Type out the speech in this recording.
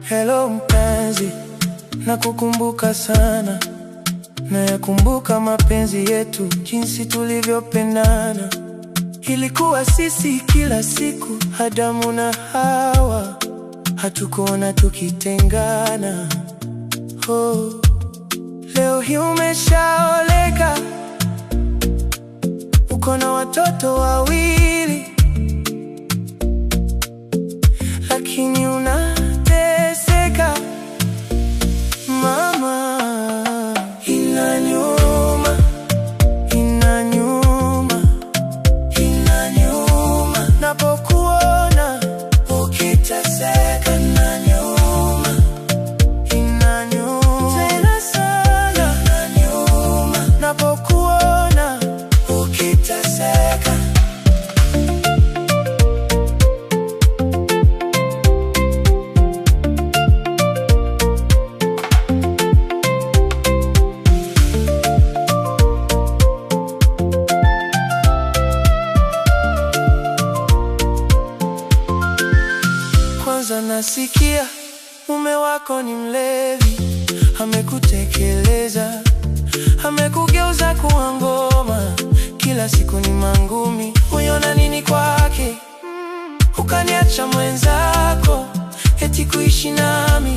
Hello mpenzi, nakukumbuka sana. Nayakumbuka mapenzi yetu, jinsi tulivyopendana. Ilikuwa sisi kila siku, Adamu na Hawa, hatukuona tukitengana. Oh, leo hii umeshaoleka, uko na watoto wawili, lakini unateseka mama. Inaniuma, inaniuma, inaniuma napokuona ukiteseka. Inaniuma, inaniuma tena sana. Inaniuma napokuona ukiteseka. Kwanza nasikia mume wako ni mlevi, amekutekeleza, amekugeuza kuwa ngoma. Kila siku ni mangumi, uliona nini kwake? Ukaniacha mwenzako, eti kuishi nami.